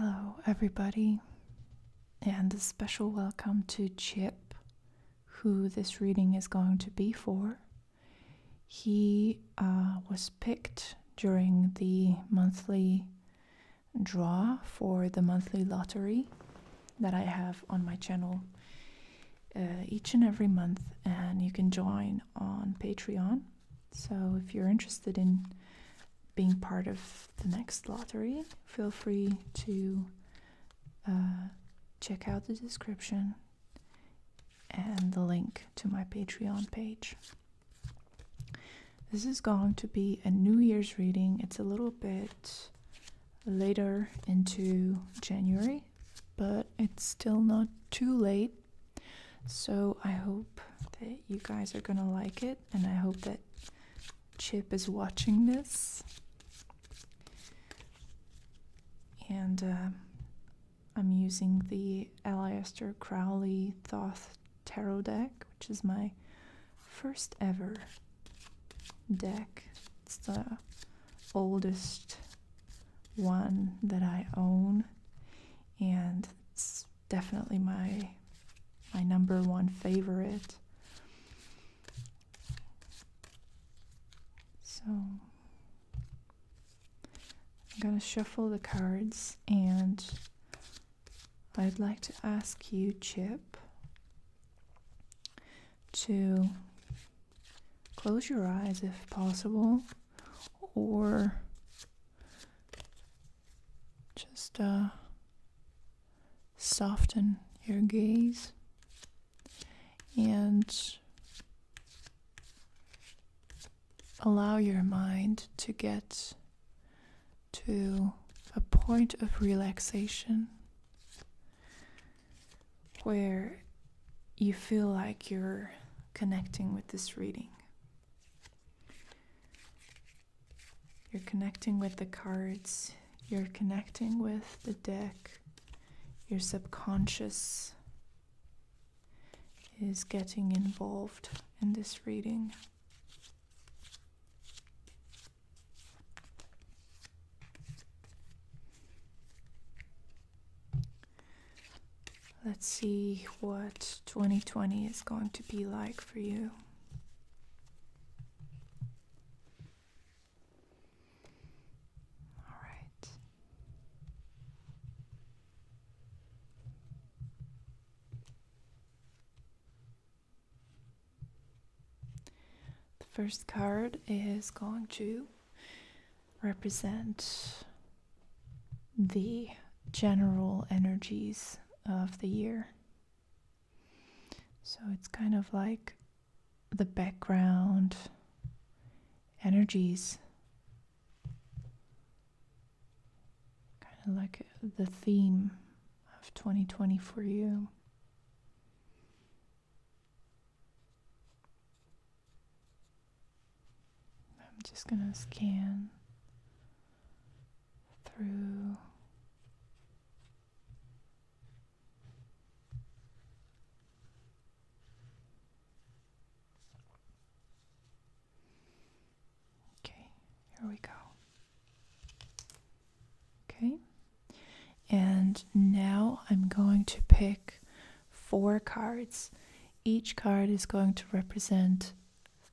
Hello, everybody, and a special welcome to Chip, who this reading is going to be for. He was picked during the monthly draw for the monthly lottery that I have on my channel each and every month, and you can join on Patreon. So if you're interested in being part of the next lottery, feel free to check out the description and the link to my Patreon page. This is going to be a New Year's reading. It's a little bit later into January, but it's still not too late. So I hope that you guys are gonna like it, and I hope that Chip is watching this. And I'm using the Aleister Crowley Thoth Tarot deck, which is my first ever deck. It's the oldest one that I own, and it's definitely my number one favorite. So I'm gonna shuffle the cards, and I'd like to ask you, Chip, to close your eyes if possible, or just soften your gaze and allow your mind to get to a point of relaxation where you feel like you're connecting with this reading. You're connecting with the cards, you're connecting with the deck, your subconscious is getting involved in this reading. Let's see what 2020 is going to be like for you. All right. The first card is going to represent the general energies of the year. So it's kind of like the background energies, kind of like the theme of 2020 for you. I'm just gonna scan through. Here we go. Okay. And now I'm going to pick 4 cards. Each card is going to represent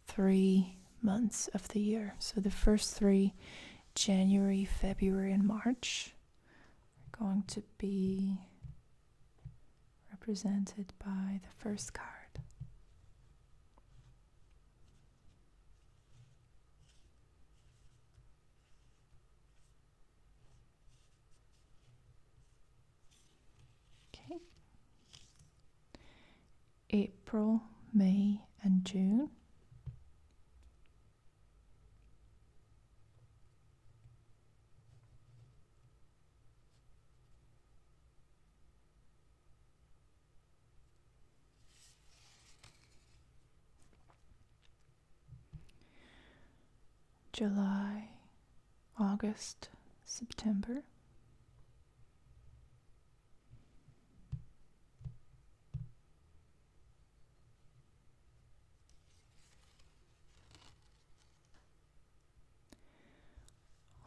3 months of the year. So the first 3, January, February, and March, are going to be represented by the first card. April, May, and June. July, August, September.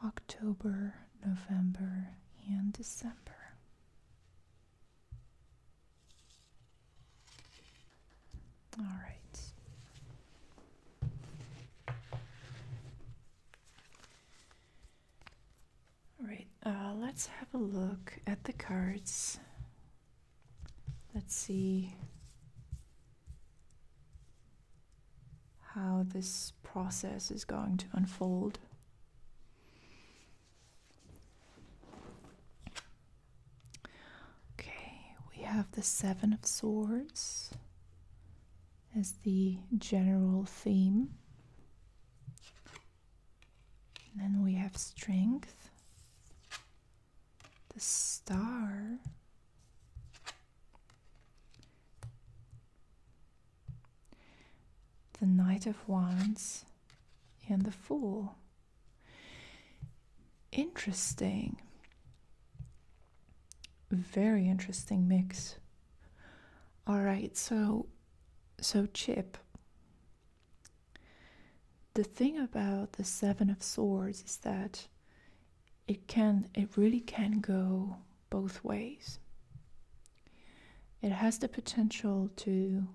October, November, and December. let's have a look at the cards. Let's see how this process is going to unfold. Okay, we have the Seven of Swords as the general theme. And then we have Strength, the Star, the Knight of Wands, and the Fool. Interesting. Very interesting mix. All right, so Chip, the thing about the Seven of Swords is that it really can go both ways. It has the potential to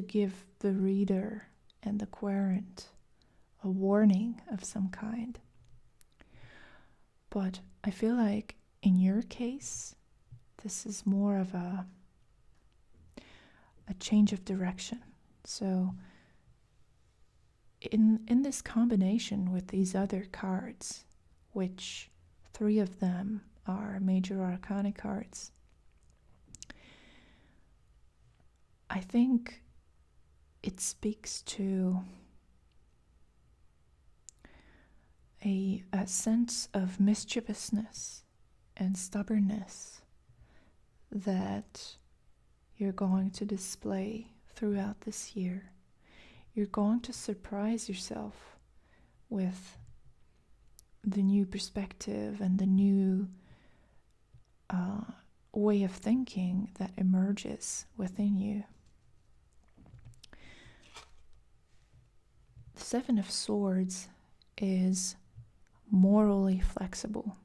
give the reader and the querent a warning of some kind. But I feel like in your case, this is more of a change of direction. So in this combination with these other cards, which 3 of them are major arcana cards, I think it speaks to a sense of mischievousness and stubbornness that you're going to display throughout this year. You're going to surprise yourself with the new perspective and the new way of thinking that emerges within you. The Seven of Swords is morally flexible,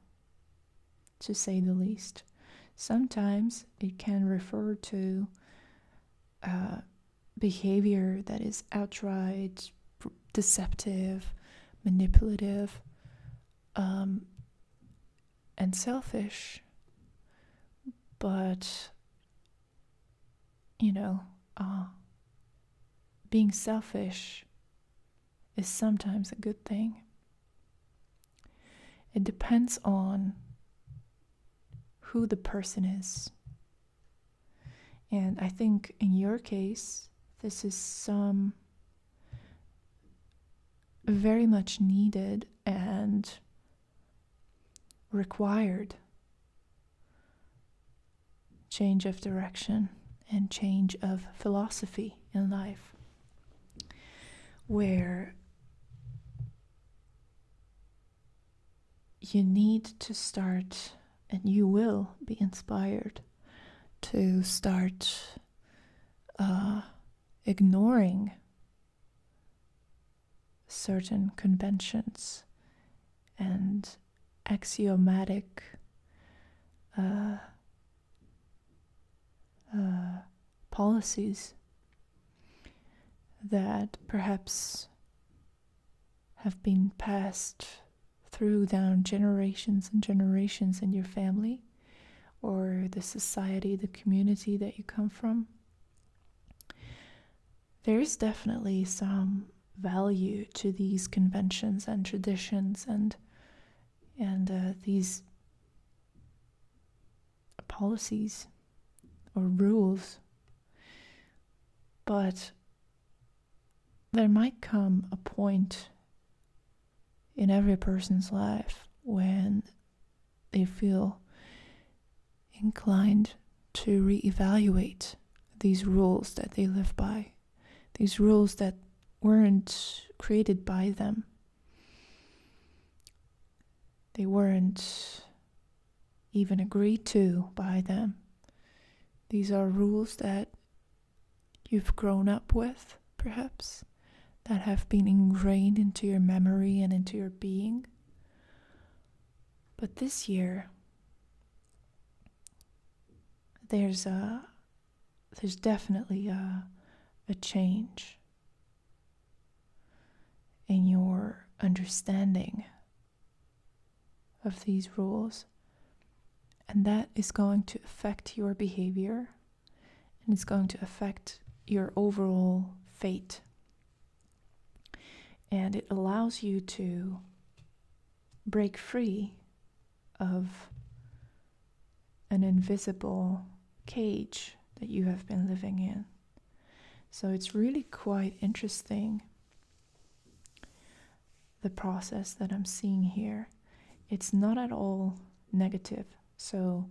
to say the least. Sometimes it can refer to behavior that is outright deceptive, manipulative, and selfish. But, being selfish is sometimes a good thing. It depends on who the person is. And I think in your case, this is some very much needed and required change of direction and change of philosophy in life, where you need to start, and you will be inspired to start ignoring certain conventions and axiomatic policies that perhaps have been passed through down generations and generations in your family or the society, the community that you come from. There is definitely some value to these conventions and traditions and these policies or rules. But there might come a point in every person's life when they feel inclined to reevaluate these rules that they live by, these rules that weren't created by them. They weren't even agreed to by them. These are rules that you've grown up with, perhaps, that have been ingrained into your memory and into your being. But this year, there's definitely a change in your understanding of these rules, and that is going to affect your behavior, and it's going to affect your overall fate. And it allows you to break free of an invisible cage that you have been living in. So it's really quite interesting, the process that I'm seeing here. It's not at all negative. So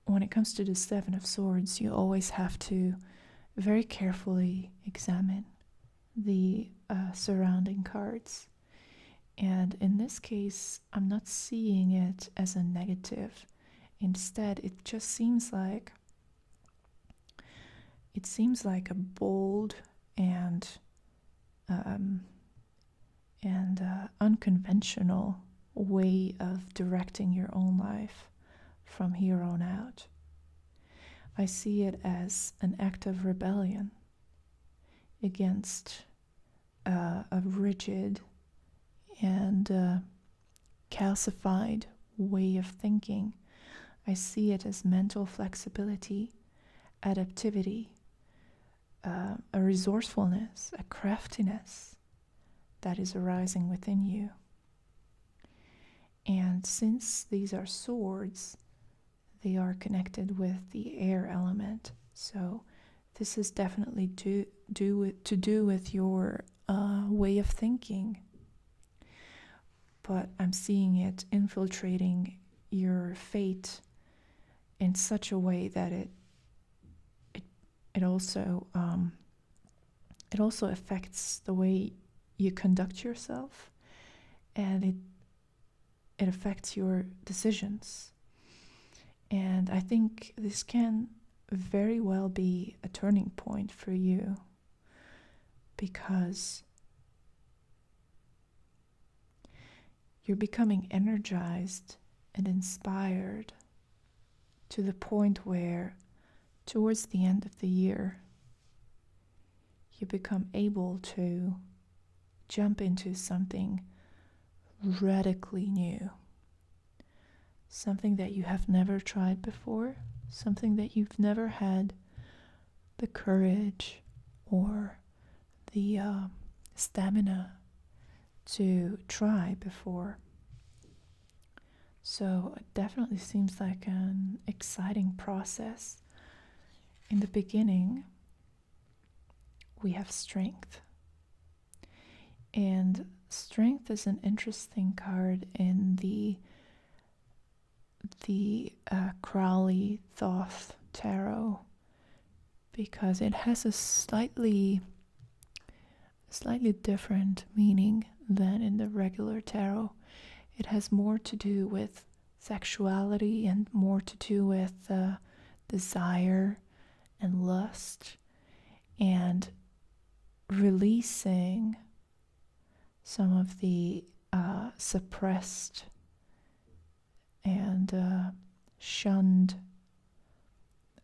when it comes to the Seven of Swords, you always have to very carefully examine the surrounding cards. And in this case, I'm not seeing it as a negative. Instead, it just seems like a bold and unconventional way of directing your own life from here on out. I see it as an act of rebellion against a rigid and calcified way of thinking. I see it as mental flexibility, adaptivity, a resourcefulness, a craftiness that is arising within you. And since these are swords, they are connected with the air element. So this is definitely to do with your way of thinking. But I'm seeing it infiltrating your fate in such a way that it also affects the way you conduct yourself, and it affects your decisions. And I think this can very well be a turning point for you, because you're becoming energized and inspired to the point where towards the end of the year you become able to jump into something radically new, something that you have never tried before, something that you've never had the courage or the stamina to try before. So it definitely seems like an exciting process. In the beginning, we have strength. And strength is an interesting card in the Crowley Thoth Tarot, because it has a slightly different meaning than in the regular tarot. It has more to do with sexuality and more to do with desire and lust, and releasing some of the suppressed and shunned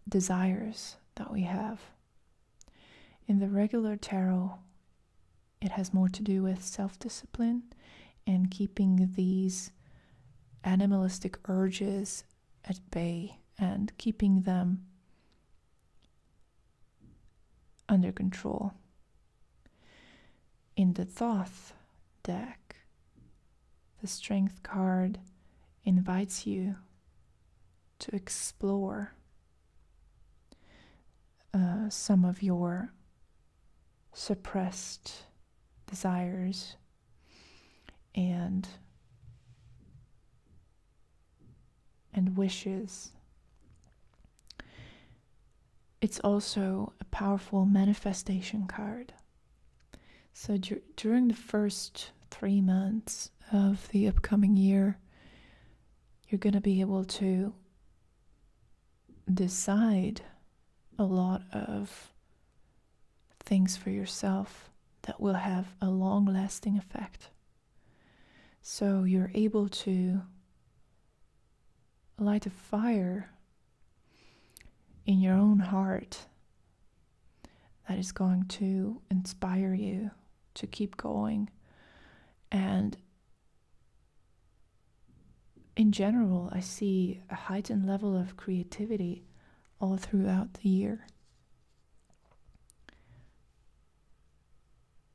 desires that we have. In the regular tarot, it has more to do with self-discipline and keeping these animalistic urges at bay and keeping them under control. In the Thoth deck, the Strength card invites you to explore some of your suppressed desires and wishes. It's also a powerful manifestation card. So during the first 3 months of the upcoming year, you're going to be able to decide a lot of things for yourself that will have a long-lasting effect. So you're able to light a fire in your own heart that is going to inspire you to keep going, And in general, I see a heightened level of creativity all throughout the year.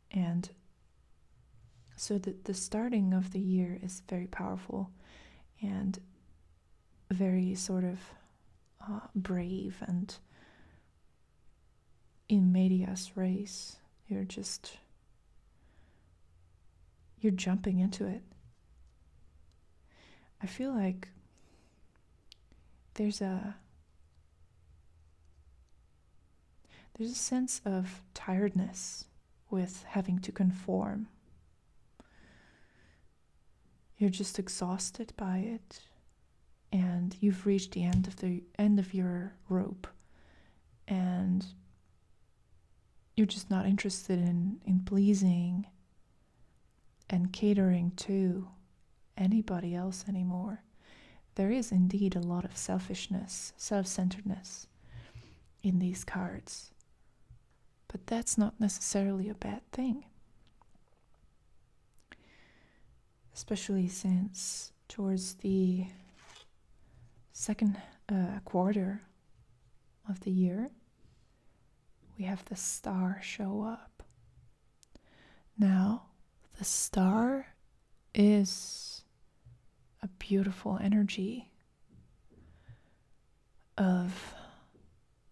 And so the starting of the year is very powerful and very sort of brave and in medias res. You're jumping into it. I feel like there's a sense of tiredness with having to conform. You're just exhausted by it, and you've reached the end of your rope, and you're just not interested in pleasing and catering to anybody else anymore. There is indeed a lot of selfishness, self-centeredness in these cards, but that's not necessarily a bad thing. Especially since towards the second quarter of the year, we have the star show up. Now, the star is a beautiful energy of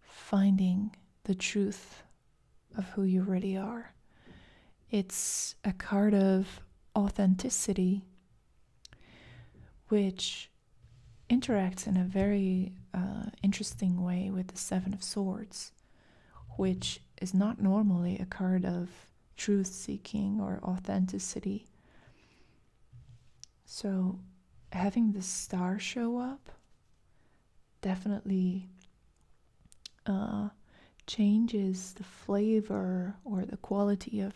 finding the truth of who you really are. It's a card of authenticity, which interacts in a very interesting way with the Seven of Swords, which is not normally a card of truth-seeking or authenticity. So having the star show up definitely changes the flavor or the quality of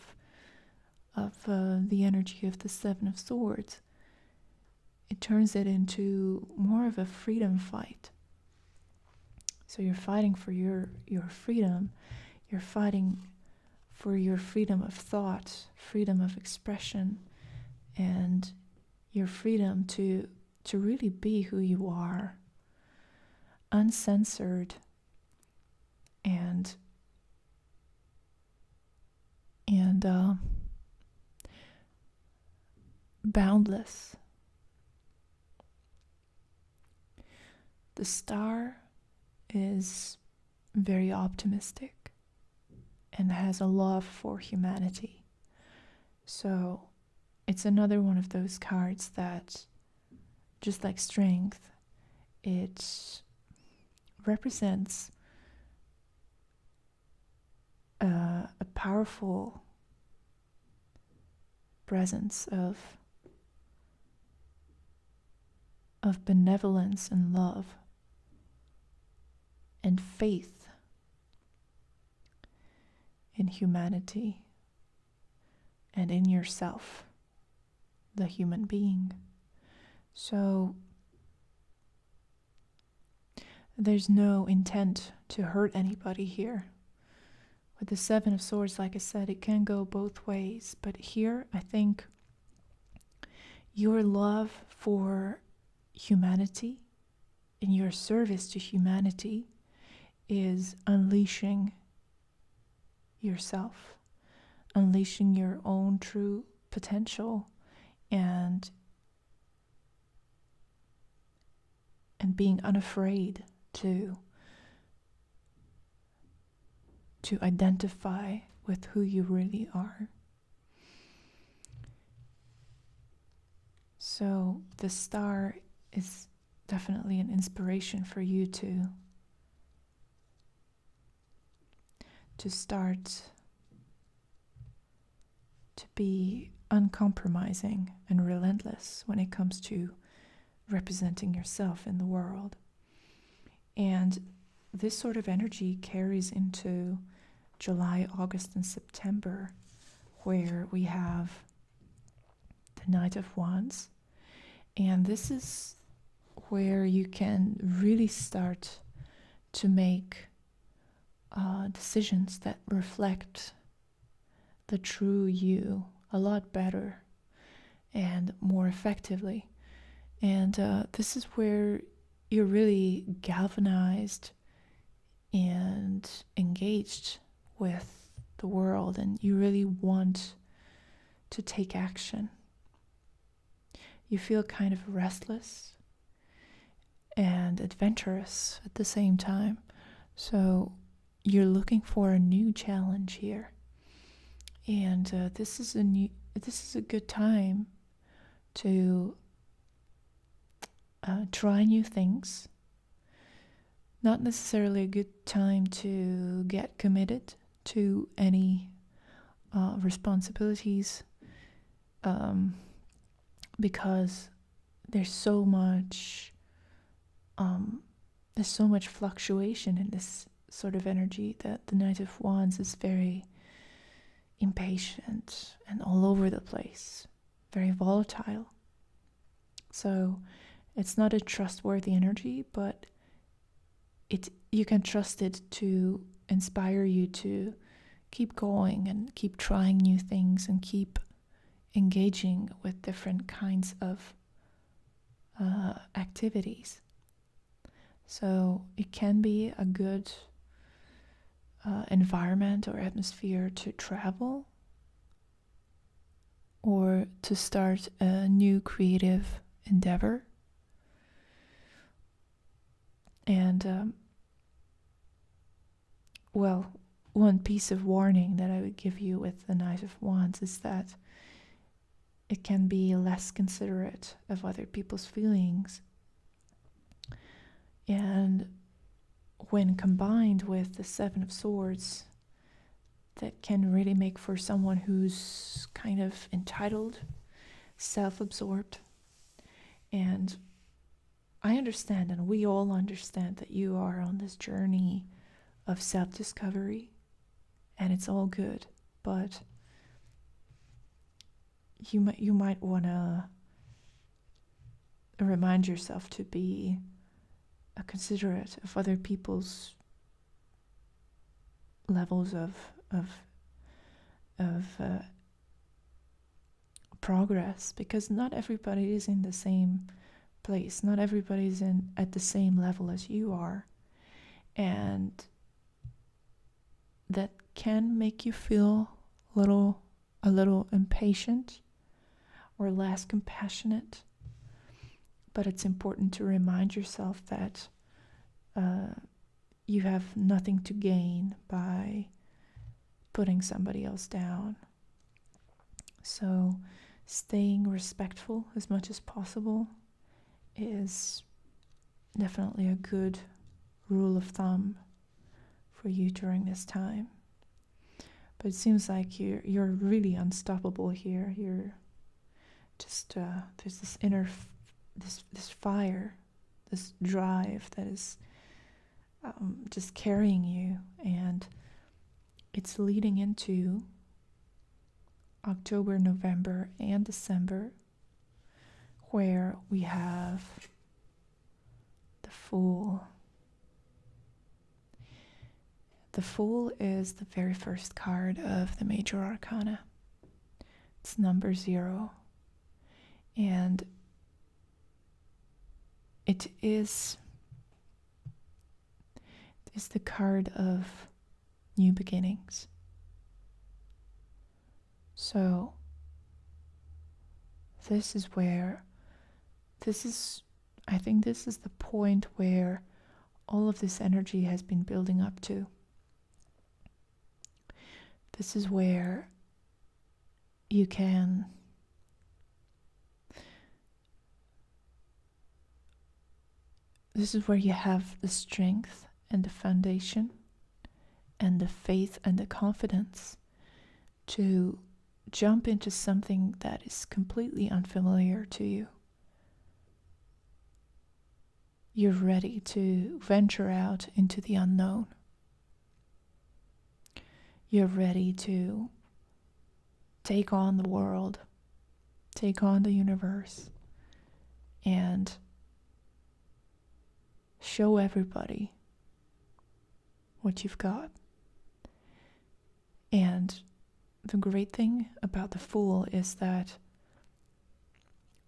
the energy of the Seven of Swords. It turns it into more of a freedom fight. So you're fighting for your freedom. You're fighting for your freedom of thought, freedom of expression, and your freedom to really be who you are, uncensored and boundless. The star is very optimistic and has a love for humanity. So it's another one of those cards that, just like strength, it represents a powerful presence of benevolence and love and faith in humanity and in yourself, the human being. So there's no intent to hurt anybody here. With the Seven of Swords, like I said, it can go both ways. But here, I think your love for humanity and your service to humanity is unleashing yourself, unleashing your own true potential, and being unafraid to identify with who you really are. So the star is definitely an inspiration for you to start to be uncompromising and relentless when it comes to representing yourself in the world. And this sort of energy carries into July, August, and September, where we have the Knight of Wands. And this is where you can really start to make decisions that reflect the true you a lot better. and more effectively. And this is where you're really galvanized and engaged with the world, and you really want to take action. You feel kind of restless and adventurous at the same time. So you're looking for a new challenge here. And this is a good time to try new things. Not necessarily a good time to get committed to any responsibilities, because there's so much fluctuation in this sort of energy that the Knight of Wands is very impatient and all over the place, very volatile. So it's not a trustworthy energy, but you can trust it to inspire you to keep going and keep trying new things and keep engaging with different kinds of activities. So it can be a good environment or atmosphere to travel or to start a new creative endeavor. And one piece of warning that I would give you with the Knight of Wands is that it can be less considerate of other people's feelings. And when combined with the Seven of Swords, that can really make for someone who's kind of entitled, self-absorbed. And I understand, and we all understand, that you are on this journey of self-discovery, and it's all good, but you might want to remind yourself to be considerate of other people's levels of progress, because not everybody is in the same place. Not everybody is at the same level as you are, and that can make you feel a little impatient or less compassionate. But it's important to remind yourself that you have nothing to gain by putting somebody else down. So staying respectful as much as possible is definitely a good rule of thumb for you during this time. But it seems like you're really unstoppable here. You're just there's this inner this fire, this drive that is just carrying you, and it's leading into October, November, and December, where we have the Fool. The Fool is the very first card of the Major Arcana. It's number 0. And it is the card of new beginnings. So I think this is the point where all of this energy has been building up to. This is where you can you have the strength and the foundation and the faith and the confidence to jump into something that is completely unfamiliar to you. You're ready to venture out into the unknown. You're ready to take on the world, take on the universe, and show everybody what you've got. And the great thing about the Fool is that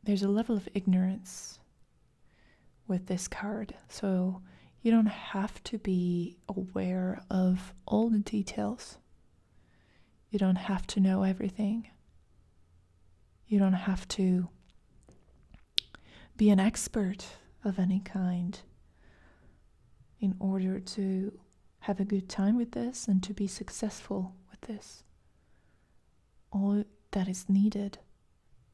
there's a level of ignorance with this card. So you don't have to be aware of all the details. You don't have to know everything. You don't have to be an expert of any kind in order to have a good time with this and to be successful with this. All that is needed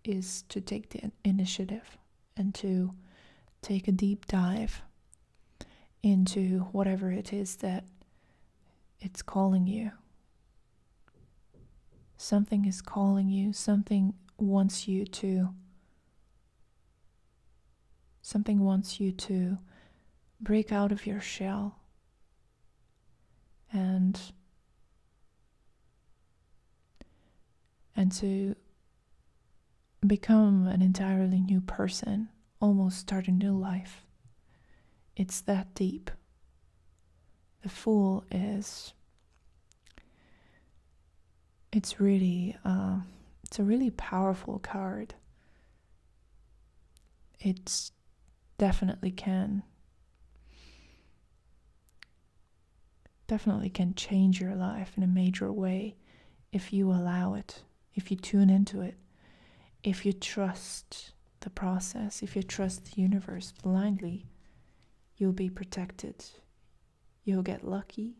is to take the initiative and to take a deep dive into whatever it is that it's calling you. Something is calling you, something wants you to break out of your shell and to become an entirely new person, almost start a new life. It's that deep. The Fool is, it's a really powerful card. It's definitely can change your life in a major way if you allow it, if you tune into it, if you trust the process, if you trust the universe blindly. You'll be protected, you'll get lucky,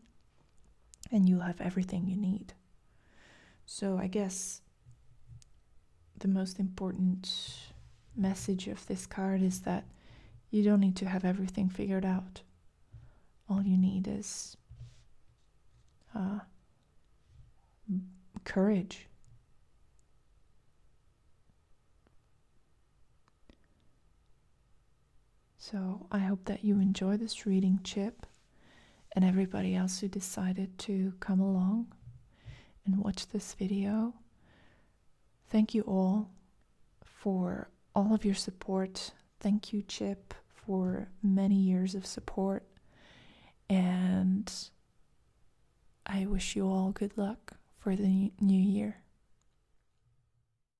and you'll have everything you need. So I guess the most important message of this card is that you don't need to have everything figured out. All you need is courage. So I hope that you enjoy this reading, Chip, and everybody else who decided to come along and watch this video. Thank you all for all of your support. Thank you, Chip, for many years of support. And I wish you all good luck for the new year.